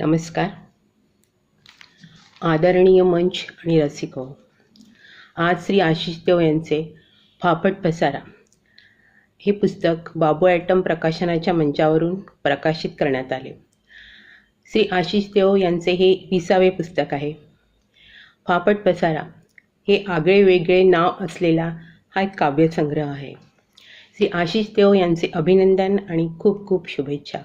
नमस्कार. आदरणीय मंच आणि रसिक हो, आज श्री आशिष देव यांचे फाफट पसारा हे पुस्तक बाबू ॲटम प्रकाशनाच्या मंचावरून प्रकाशित करण्यात आले. श्री आशिष देव यांचे हे 20वे पुस्तक आहे. फाफट पसारा हे आगळे वेगळे नाव असलेला हा एक काव्यसंग्रह आहे. श्री आशिष देव यांचे अभिनंदन आणि खूप खूप शुभेच्छा.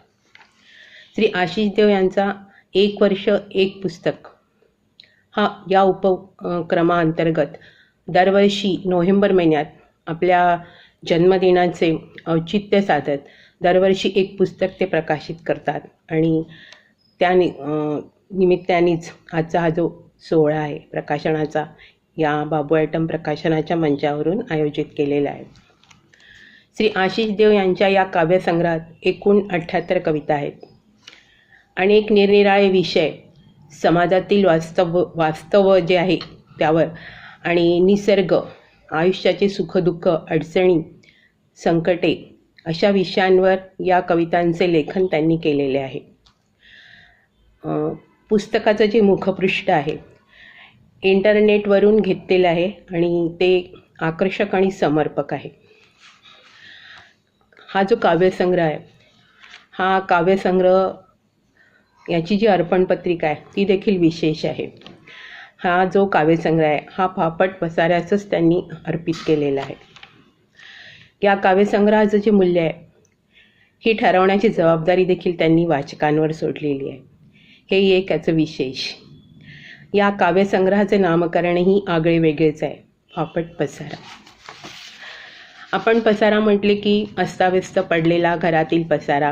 श्री आशिष देव यांचा 1 वर्ष 1 पुस्तक या उपक्रमाअंतर्गत दरवर्षी नोव्हेंबर महिन्यात आपल्या जन्मदिनाचे औचित्य साधत दरवर्षी 1 पुस्तक ते प्रकाशित करतात आणि त्या निमित्तानेच आजचा हा जो सोहळा आहे प्रकाशनाचा या बाबू ॲटम प्रकाशनाच्या मंचावरून आयोजित केलेला आहे. श्री आशिष देव यांच्या या काव्यसंग्रहात एकूण 78 कविता आहेत. अनेक निरनिराळे विषय, समाजातील वास्तव जे आहे त्यावर आणि निसर्ग, आयुष्याचे सुखदुःख, अडचणी, संकटे अशा विषयांवर या कवितांचे लेखन त्यांनी केलेले आहे. पुस्तकाचं जे मुखपृष्ठ आहे इंटरनेटवरून घेतलेलं आहे आणि ते आकर्षक आणि समर्पक आहे. हा जो काव्यसंग्रह आहे हा काव्यसंग्रह याची जी अर्पणपत्रिका आहे ती देखील विशेष आहे. हा जो काव्यसंग्रह आहे हा फाफट पसाऱ्याचंच त्यांनी अर्पित केलेला आहे. या काव्यसंग्रहाचं जे मूल्य आहे ही ठरवण्याची जबाबदारी देखील त्यांनी वाचकांवर सोडलेली आहे. हे एक याचं विशेष. या काव्यसंग्रहाचे नामकरणही आगळे वेगळेच आहे, फाफट पसारा. आपण पसारा म्हटले की अस्ताव्यस्त पडलेला घरातील पसारा,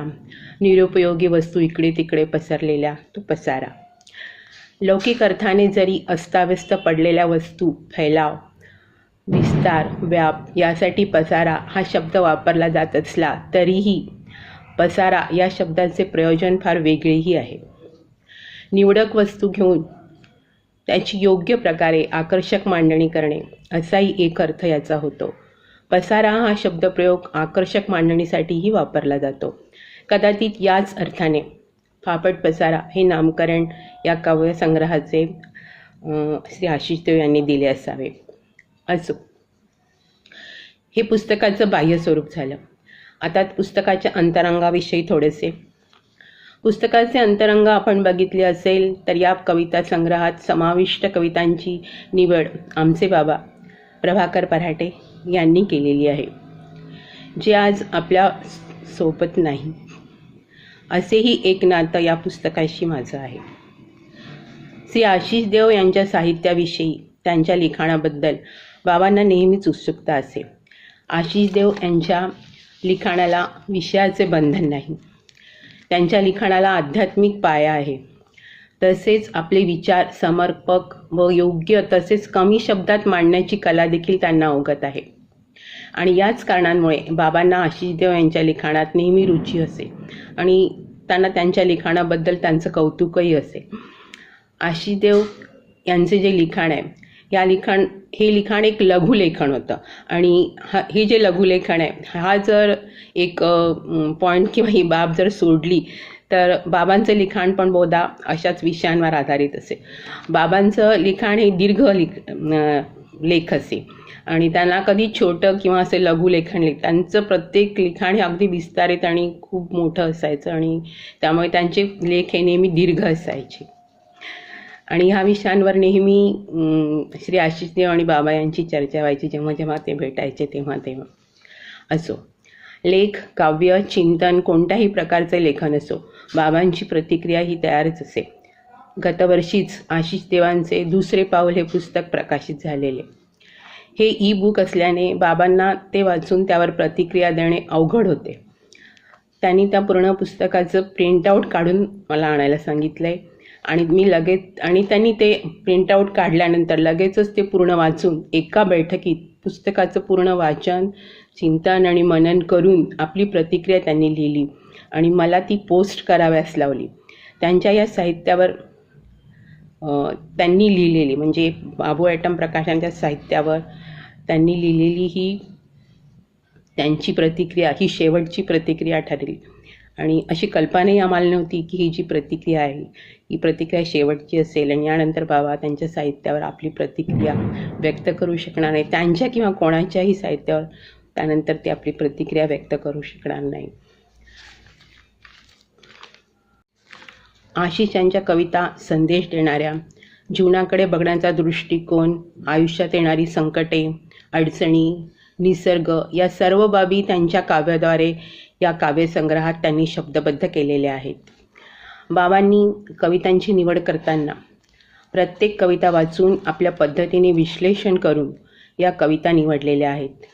निरुपयोगी वस्तू इकडे तिकडे पसरलेल्या तो पसारा. लौकिक अर्थाने जरी अस्ताव्यस्त पडलेल्या वस्तू, फैलाव, विस्तार, व्याप यासाठी पसारा हा शब्द वापरला जात असला तरीही पसारा या शब्दाचे प्रयोजन फार वेगळेही आहे. निवडक वस्तू घेऊन त्याची योग्य प्रकारे आकर्षक मांडणी करणे असाही एक अर्थ याचा होतो. पसारा हा शब्दप्रयोग आकर्षक मांडणीसाठीही वापरला जातो. कदाचित याच अर्थाने फाफट पसारा हे नामकरण या काव्यसंग्रहाचे श्री आशिष देव यांनी दिले असावे. असो, हे पुस्तकाचं बाह्य स्वरूप झालं. आता पुस्तकाच्या अंतरंगाविषयी थोडेसे. पुस्तकाचे अंतरंग आपण बघितले असेल तर या कविता संग्रहात समाविष्ट कवितांची निवड आमचे बाबा प्रभाकर पराटे यांनी केलेली आहे, जे आज आपल्या सोबत नाही. असेही एक नातं या पुस्तकाशी माझं आहे. श्री आशिष देव यांच्या साहित्याविषयी, त्यांच्या लिखाणाबद्दल बाबांना नेहमीच उत्सुकता असे. आशिष देव यांच्या लिखाणाला विषयाचे बंधन नाही. त्यांच्या लिखाणाला आध्यात्मिक पाया आहे. तसेच आपले विचार समर्पक व योग्य तसेच कमी शब्दात मांडण्याची कला देखील त्यांना अवगत आहे. आणि याच कारणांमुळे बाबांना आशिष देव यांच्या लिखाणात नेहमी रुची असे आणि त्यांना त्यांच्या लिखाणाबद्दल त्यांचं कौतुकही असे. आशिष देव यांचे जे लिखाण आहे हे लिखाण एक लघुलेखन होतं आणि हे जे लघुलेखन आहे हा जर एक पॉईंट किंवा ही बाब जर सोडली तर बाबांचं लिखाण पण बहुधा अशाच विषयांवर आधारित असे. बाबांचं लिखाण हे दीर्घ लेख असे आणि त्यांना कधी छोटं किंवा असे लघुलेखन त्यांचं प्रत्येक लिखाण हे अगदी विस्तारित आणि खूप मोठं असायचं आणि त्यामुळे त्यांचे लेख हे नेहमी दीर्घ असायचे. आणि ह्या विषयांवर नेहमी श्री आशिष देव आणि बाबा यांची चर्चा व्हायची जेव्हा जेव्हा ते भेटायचे तेव्हा. असो, लेख, काव्य, चिंतन कोणत्याही प्रकारचे लेखन असो, बाबांची प्रतिक्रिया ही तयारच असे. गतवर्षीच आशिष देवांचे 2रे पाऊल हे पुस्तक प्रकाशित झालेले. हे ई-बुक असल्याने बाबांना ते वाचून त्यावर प्रतिक्रिया देणे अवघड होते. त्यांनी त्या पूर्ण पुस्तकाचं प्रिंटआउट काढून मला आणायला सांगितलं आहे आणि त्यांनी ते प्रिंटआउट काढल्यानंतर लगेचच ते पूर्ण वाचून एका बैठकीत पुस्तकाचं पूर्ण वाचन, चिंतन आणि मनन करून आपली प्रतिक्रिया त्यांनी लिहिली आणि मला ती पोस्ट कराव्यास लावली. त्यांच्या या साहित्यावर त्यांनी लिहिलेली म्हणजे बाबू ॲटम प्रकाशनाच्या साहित्यावर त्यांनी लिहिलेली ही त्यांची प्रतिक्रिया ही शेवटची प्रतिक्रिया ठरली आणि अशी कल्पनाही आम्हाला नव्हती की ही जी प्रतिक्रिया आहे ही प्रतिक्रिया शेवटची असेल आणि यानंतर बाबा त्यांच्या साहित्यावर आपली प्रतिक्रिया व्यक्त करू शकणार नाही, त्यांच्या किंवा कोणाच्याही साहित्यावर त्यानंतर ते आपली प्रतिक्रिया व्यक्त करू शकणार नाही. आशिष यांच्या कविता संदेश देणाऱ्या, जीवनाकडे बघण्याचा दृष्टिकोन, आयुष्यात येणारी संकटे, अडचणी, निसर्ग या सर्व बाबी त्यांच्या काव्याद्वारे या काव्यसंग्रहात त्यांनी शब्दबद्ध केलेल्या आहेत. बाबांनी कवितांची निवड करताना प्रत्येक कविता वाचून आपल्या पद्धतीने विश्लेषण करून या कविता निवडलेल्या आहेत.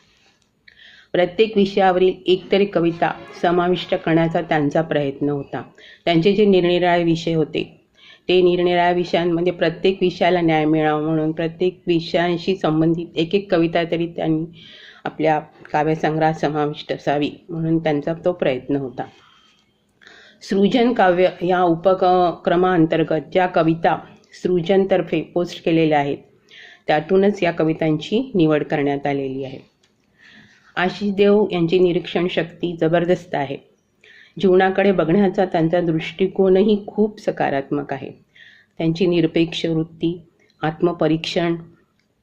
प्रत्येक विषयावरील एकतरी कविता समाविष्ट करण्याचा त्यांचा प्रयत्न होता. त्यांचे जे निरनिराळे विषय होते ते निरनिराळ्या विषयांमध्ये प्रत्येक विषयाला न्याय मिळावा म्हणून प्रत्येक विषयांशी संबंधित एक एक कविता तरी त्यांनी आपल्या काव्यसंग्रहात समाविष्ट असावी म्हणून त्यांचा तो प्रयत्न होता. सृजन काव्य या उपक्रमाअंतर्गत ज्या कविता सृजनतर्फे पोस्ट केलेल्या आहेत त्यातूनच या कवितांची निवड करण्यात आलेली आहे. आशिष देव यांची निरीक्षण शक्ती जबरदस्त आहे. जीवनाकडे बघण्याचा त्यांचा दृष्टिकोनही खूप सकारात्मक आहे. त्यांची निरपेक्ष वृत्ती, आत्मपरीक्षण,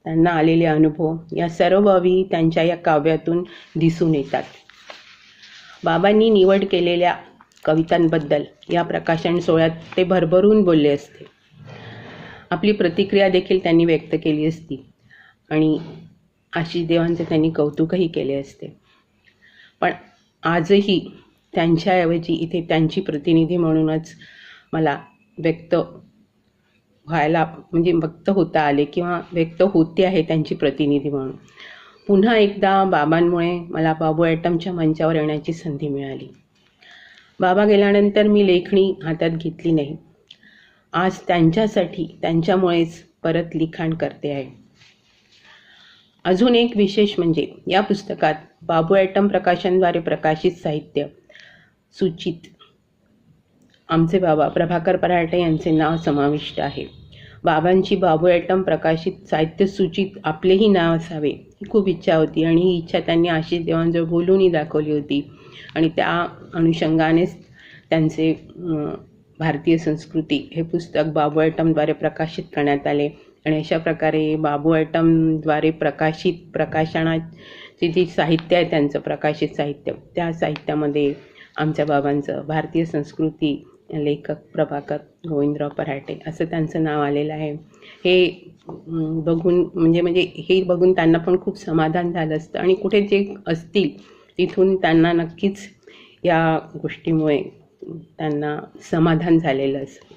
त्यांना आलेले अनुभव या सर्व बाबी त्यांच्या या काव्यातून दिसून येतात. बाबांनी निवड केलेल्या कवितांबद्दल या प्रकाशन सोहळ्यात ते भरभरून बोलले असते. आपली प्रतिक्रिया देखील त्यांनी व्यक्त केली असती आणि आशिष देवांचे त्यांनी कौतुकही केले असते. पण आजही त्यांच्याऐवजी इथे त्यांची प्रतिनिधी म्हणूनच मला व्यक्त व्हायला व्यक्त होता आले किंवा व्यक्त होते आहे त्यांची प्रतिनिधी म्हणून. पुन्हा एकदा बाबांमुळे मला बाबू ॲटमच्या मंचावर येण्याची संधी मिळाली. बाबा गेल्यानंतर मी लेखणी हातात घेतली नाही. आज त्यांच्यासाठी त्यांच्यामुळेच परत लिखाण करते आहे. अजून एक विशेष म्हणजे या पुस्तकात बाबू ॲटम प्रकाशनद्वारे प्रकाशित साहित्य सूचित आमचे बाबा प्रभाकर पराटे यांचे नाव समाविष्ट आहे. बाबांची बाबू ॲटम प्रकाशित साहित्य सूचित आपलेही नाव असावे ही खूप इच्छा होती आणि ही इच्छा त्यांनी आशिष देवांजवळ बोलूनही दाखवली होती आणि त्या अनुषंगानेच त्यांचे भारतीय संस्कृती हे पुस्तक बाबू ॲटमद्वारे प्रकाशित करण्यात आले. आणि अशा प्रकारे बाबू ॲटमद्वारे प्रकाशनाचे जे साहित्य आहे त्यांचं प्रकाशित साहित्य त्या साहित्यामध्ये आमच्या बाबांचं भारतीय संस्कृती लेखक प्रभाकर गोविंदराव पराटे असं त्यांचं नाव आलेलं आहे. हे बघून हे बघून त्यांना पण खूप समाधान झालं असतं आणि कुठे जे असतील तिथून त्यांना नक्कीच या गोष्टीमुळे त्यांना समाधान झालेलं असतं.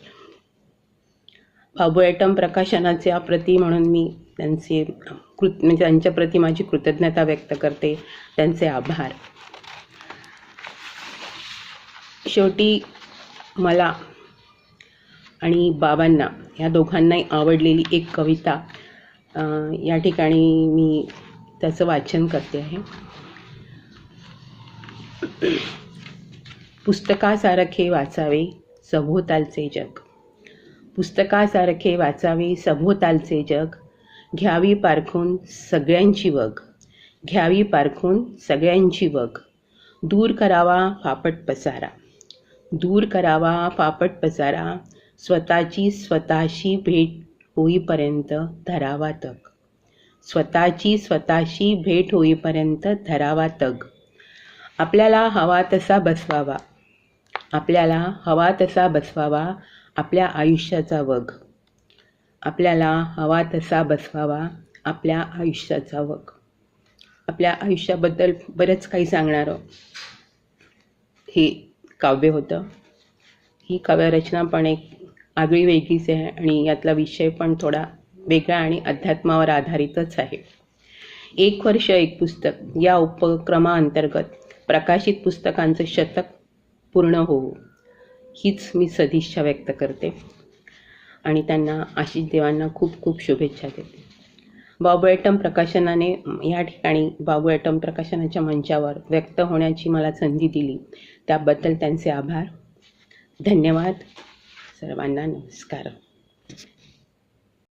बाबू ॲटम प्रकाशनाच्या प्रती म्हणून मी त्यांच्या प्रती माझी कृतज्ञता व्यक्त करते, त्यांचे आभार. शेवटी मला आणि बाबांना या दोघांनाही आवडलेली एक कविता या ठिकाणी मी त्याचं वाचन करते आहे. पुस्तकासारखे वाचावे सभोवतालचे जग, पुस्तकासारखे वाचावे सभोवतालचे जग, घ्यावी पारखून सगळ्यांची वग, घ्यावी पारखून सगळ्यांची वग, दूर करावा फापट पसारा, दूर करावा फापट पसारा, स्वतःची स्वतःशी भेट होईपर्यंत धरावा तग, स्वतःची स्वतःशी भेट होईपर्यंत धरावा तग. आपल्याला हवा तसा बसवावा, आपल्याला हवा तसा बसवावा आपल्या आयुष्याचा वग, आपल्याला हवा तसा बसवावा आपल्या आयुष्याचा वग. आपल्या आयुष्याबद्दल बरंच काही सांगणारं हे काव्य होतं. ही काव्यरचना पण एक आगळी वेगळीच आहे आणि यातला विषय पण थोडा वेगळा आणि अध्यात्मावर आधारितच आहे. 1 वर्ष 1 पुस्तक या उपक्रमाअंतर्गत प्रकाशित पुस्तकांचं शतक पूर्ण होवो हीच मी सदिच्छा व्यक्त करते आणि त्यांना आशिष देवांना खूप खूप शुभेच्छा देते. बाबू ॲटम प्रकाशनाने या ठिकाणी बाबू ॲटम प्रकाशनाच्या मंचावर व्यक्त होण्याची मला संधी दिली त्याबद्दल त्यांचे आभार. धन्यवाद. सर्वांना नमस्कार.